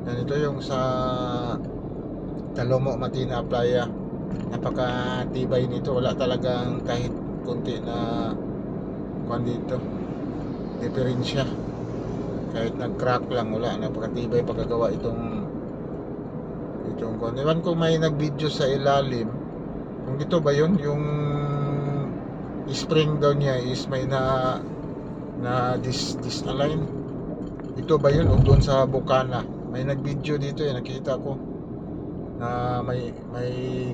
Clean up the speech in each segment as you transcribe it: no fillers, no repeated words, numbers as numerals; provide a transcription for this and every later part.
Yan, ito yung sa Talomo Matina Playa. Napakatibay nito, wala talagang kahit kunti na kuan dito diferensya. Kahit nag-crack lang, wala, napakatibay pagkagawa itong kuan. Ewan kung may nag-video sa ilalim kung dito ba yun, yung spring daw niya is may disalign. Ito ba yun o doon sa Bukana? May nag-video dito nakita ko na may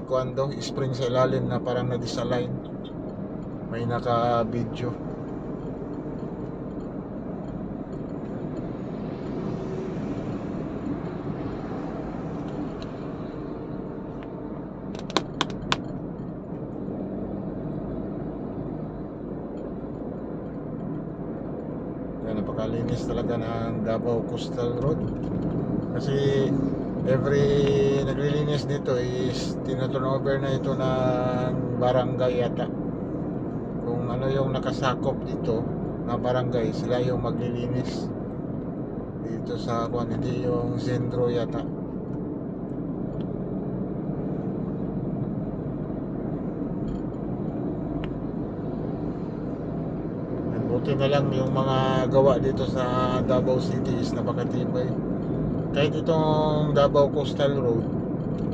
kuan daw, spring sa ilalim na parang na-disalign. May naka-video. Yan, napakalinis talaga ng Davao Coastal Road. Kasi every naglilinis dito is tinaturnover na ito ng barangay yata. Kung ano yung nakasakop dito na barangay, sila yung maglilinis dito sa kuan, hindi yung sentro yata. Buti na lang yung mga gawa dito sa Davao City is napakatibay. Kahit itong Davao Coastal Road,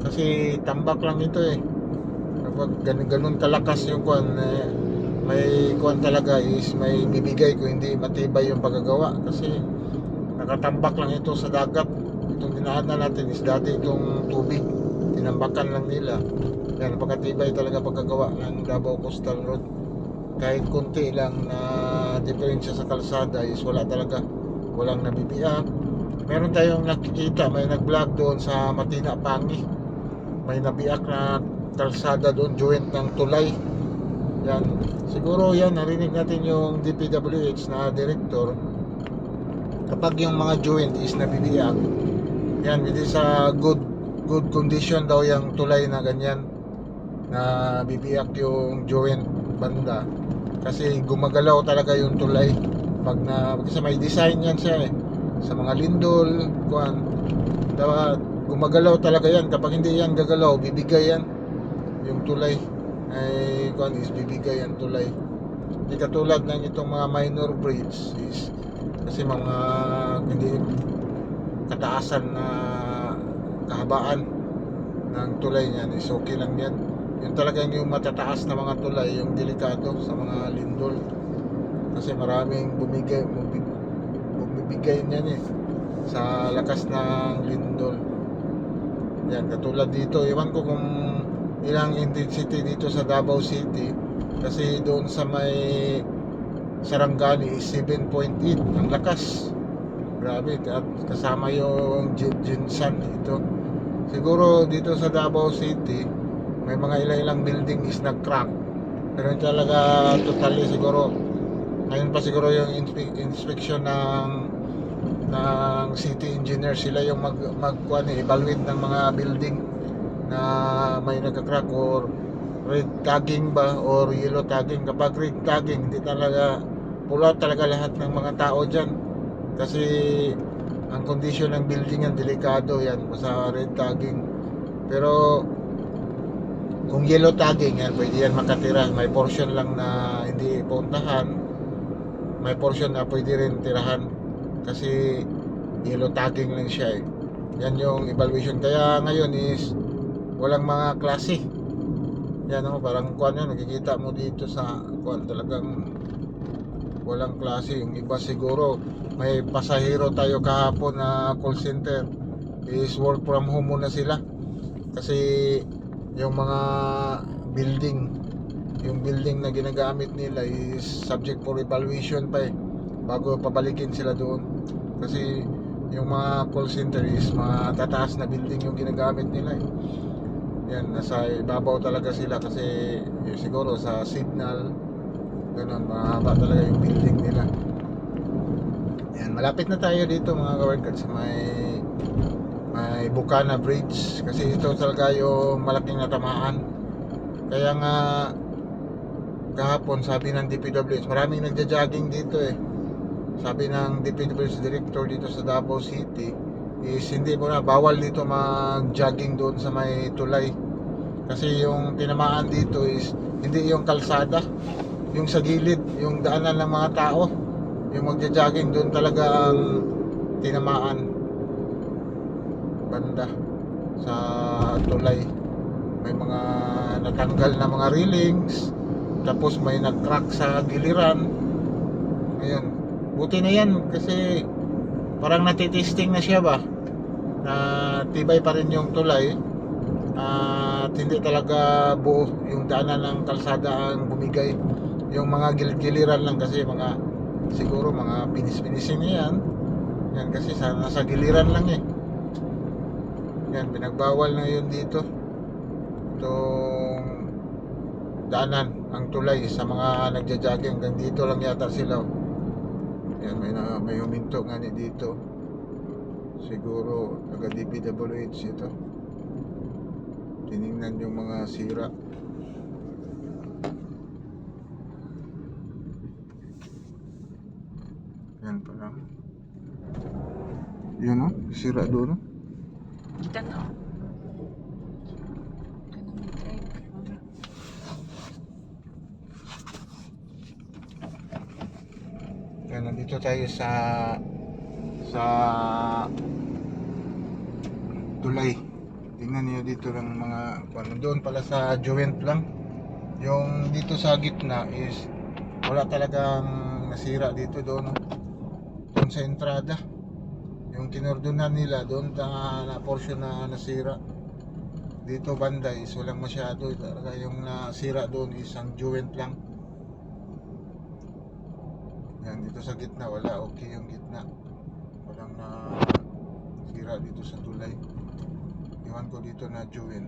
kasi tambak lang ito kapag ganun kalakas yung kuan, may kuan talaga is may bibigay kung hindi matibay yung paggagawa. Kasi nakatambak lang ito sa dagat. Itong dinaanan natin is dati itong tubig, tinambakan lang nila. Yan, napakatibay talaga pagkagawa ng Davao Coastal Road. Kahit konti lang na diferensya sa kalsada is wala talaga, walang nabibiyak. Meron tayong nakikita, may nag-vlog doon sa Matina Pangi, may nabiyak na kalsada doon, joint ng tulay. Yan, siguro yan, narinig natin yung DPWH na director, kapag yung mga joint is nabibiyak, yan, hindi sa good condition daw yung tulay na ganyan, na bibiyak yung joint banda. Kasi gumagalaw talaga yung tulay kasi may design yan siya sa mga lindol kuan, dapat gumagalaw talaga yan. Kapag hindi yan gagalaw, bibigay yan yung tulay ay kuan, is bibigay yan tulay. Hindi katulad ng itong mga minor bridge is kasi mga hindi kataasan na kahabaan ng tulay niyan is okay lang yan. Yung talagang yung matataas na mga tulay, yung delikado sa mga lindol. Kasi maraming bumibigay niyan sa lakas ng lindol. Yan, katulad dito, iwan ko kung ilang intensity dito sa Davao City. Kasi doon sa may Sarangani is 7.8. Ang lakas. Grabe, at kasama yung Jinsan dito. Siguro dito sa Davao City may mga ilang building is nag-crack, pero talaga totally siguro ngayon pa siguro yung inspection ng city engineer, sila yung evaluate ng mga building na may nagka-crack or red tagging ba or yellow tagging. Kapag red tagging, hindi talaga pula talaga lahat ng mga tao dyan, kasi ang condition ng building yan delikado yan sa red tagging. Pero kung yellow tagging yan, pwede yan makatira. May portion lang na hindi puntahan, may portion na pwede rin tirahan kasi yellow tagging lang siya Yan yung evaluation. Kaya ngayon is walang mga klase. Yan parang kuan yan, nakikita mo dito sa kuan, talagang walang klase. Yung iba siguro, may pasahero tayo kahapon na call center is work from home muna sila kasi yung mga yung building na ginagamit nila is subject for evaluation pa bago pabalikin sila doon. Kasi yung mga call center is mga tataas na building yung ginagamit nila yan, nasa ibabaw talaga sila kasi siguro sa signal ganun, mahaba talaga yung building nila. Yan, malapit na tayo dito mga ka-workers, may Bukana Bridge, kasi ito talaga yung malaking natamaan. Kaya nga kahapon sabi ng DPWH, maraming nagja-jogging dito Sabi ng DPWH director dito sa Davao City is hindi mo na, bawal dito mag-jogging doon sa may tulay. Kasi yung tinamaan dito is hindi yung kalsada, yung sa gilid, yung daanan ng mga tao. Yung magja-jogging doon talaga ang tinamaan, banda sa tulay. May mga natanggal na mga railings, tapos may nag-crack sa giliran. Ayun, buti na yan kasi parang natitesting na siya ba, na tibay pa rin yung tulay at hindi talaga buo yung daanan ng kalsada ang bumigay. Yung mga gilid-giliran lang kasi mga, siguro mga pinis-pinisin na yan kasi nasa giliran lang eh. Yan, pinagbawal na yun dito, itong daanan, ang tulay sa mga nagja-jogging. Hanggang dito lang yata sila. Yan, may huminto nga ni dito, siguro taga DPWH ito. Tiningnan yung mga sira. Yan pa lang. Yun o, sira doon o. Kita na. Yan, nandito tayo sa tulay. Tingnan niyo dito lang mga ano, doon pala sa joint lang. Yung dito sa gitna is wala talagang nasira dito, doon doon sa entrada. Yung kinordonan nila doon na portion na nasira. Dito banda is walang masyado talaga. Yung nasira doon is ang joint lang. Yan, dito sa gitna wala, okay yung gitna. Walang na sira dito sa tulay. Iwan ko dito na joint.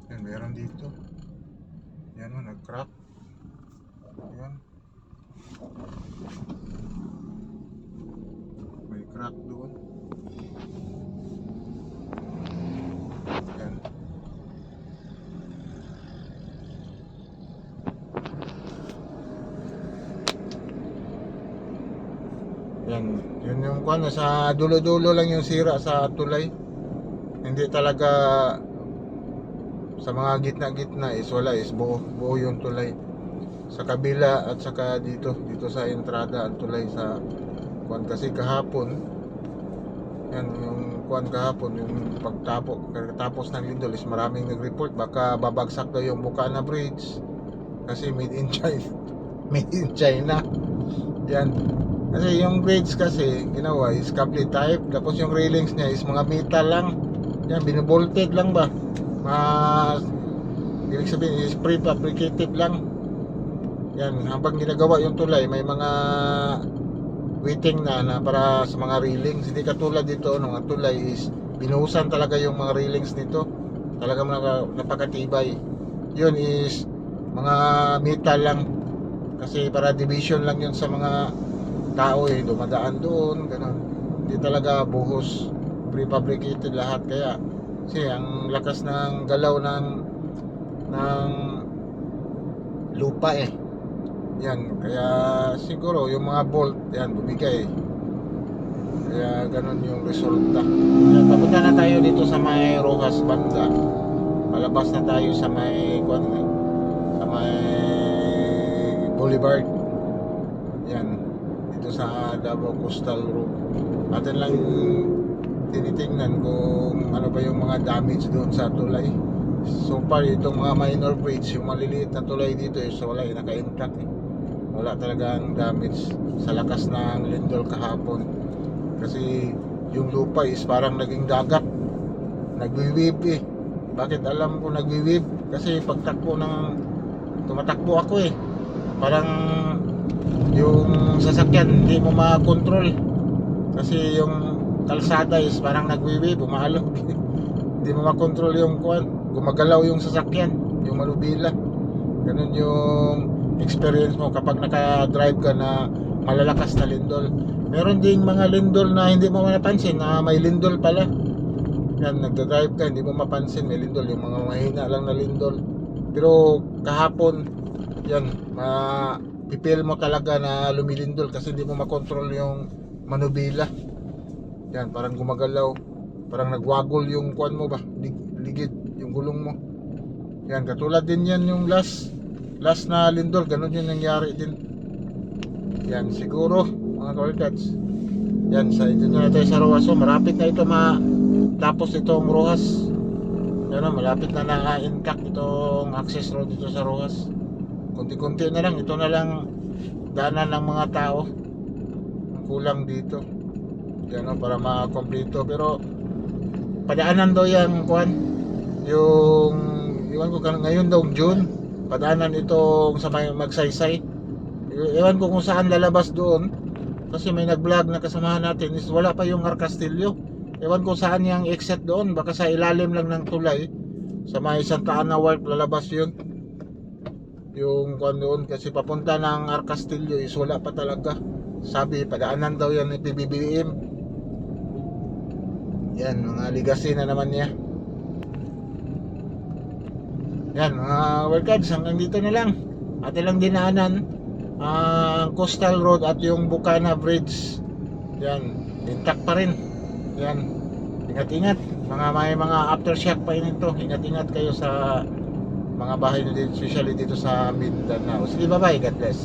Yan, meron dito. Yan o, nag-crack. Yan. May crack doon. Yan. Yan, yun yung kuan, sa dulo-dulo lang yung sira sa tulay. Hindi talaga sa mga gitna-gitna is wala, is buo yung tulay. Sa kabila at saka dito sa entrada ang tulay sa kuan. Kasi kahapon, yan yung kuan kahapon, yung pagtapos ng lindol is maraming nag-report baka babagsak daw yung Bukana Bridge kasi made in China. Yan. Kasi yung bridge kasi ginawa is cable type, tapos yung railings niya is mga metal lang. Yan, binobolted lang ba? Ibig sabihin is prefabricated lang. Yan, habang ginagawa yung tulay, may mga waiting na para sa mga railings. Hindi katulad dito, ang tulay is binuhusan talaga yung mga railings nito. Talagang napakatibay. Yun is mga metal lang. Kasi para division lang yun sa mga tao eh, dumadaan doon, ganun. Hindi talaga buhos, prefabricated lahat. Kaya kasi ang lakas ng galaw ng lupa eh. Yan, kaya siguro yung mga bolt yan bumigay. Kaya ganun yung resulta. Yan, papunta na tayo dito sa may Rojas banda. Palabas na tayo sa may sa may Boulevard. Yan, dito sa Davao Coastal Road. Atin lang tinitingnan kung ano ba yung mga damage doon sa tulay. So far itong mga minor bridge, yung maliliit na tulay dito is wala, naka-intact eh. Wala talagang damage sa lakas ng lindol kahapon. Kasi yung lupa is parang naging dagat, nagwi-wave eh. Bakit alam ko nagwi-wave? Kasi pagtakbo tumatakbo ako eh, parang yung sasakyan hindi mo makontrol kasi yung kalsada is parang nagwi-wave, umaalog. Hindi mo makontrol yung kuan, gumagalaw yung sasakyan, yung malubila. Ganun yung experience mo kapag naka-drive ka na malalakas na lindol. Meron ding mga lindol na hindi mo mapapansin na may lindol pala. Yan, nagda-drive ka, hindi mo mapansin may lindol, yung mga mahina lang na lindol. Pero kahapon, yan, mapipil mo talaga na lumilindol kasi hindi mo makontrol yung manubila. Yan, parang gumagalaw. Parang nagwagol yung kuan mo ba? Ligid, yung gulong mo. Yan, katulad din yan yung last na lindol. Ganun yung nangyari din. Yan, siguro, mga kawardads. Yan, sa ito na tayo sa Rojas. So, marapit na ito tapos itong Rojas. Yan, malapit na na-intact itong access road dito sa Rojas. Kunti-kunti na lang. Ito na lang daanan ng mga tao. Ang kulang dito. Yan, para ma-complete. Pero, padaanan daw yung kuan. Yung, iwan ko ngayon daw, June. Padaanan itong sa Magsaysay. Iwan ko kung saan lalabas doon. Kasi may nag-vlog na kasamahan natin is wala pa yung Arcastillo. Ewan ko saan yung exit doon. Baka sa ilalim lang ng tulay. Sa may Santa Ana Wharf lalabas yun. Yung kuan doon. Kasi papunta ng Arcastillo is wala pa talaga. Sabi padaanan daw yan ni PBBM. Yan, mga legacy na naman niya. Yan, mga workers, hanggang dito na lang. Atin lang dinaanan ang Coastal Road at yung Bucana Bridge. Yan, intact pa rin. Yan, ingat-ingat. May mga aftershock pa rin ito. Ingat-ingat kayo sa mga bahay nyo dito, especially dito sa Mindanao. Sige, bye-bye. God bless.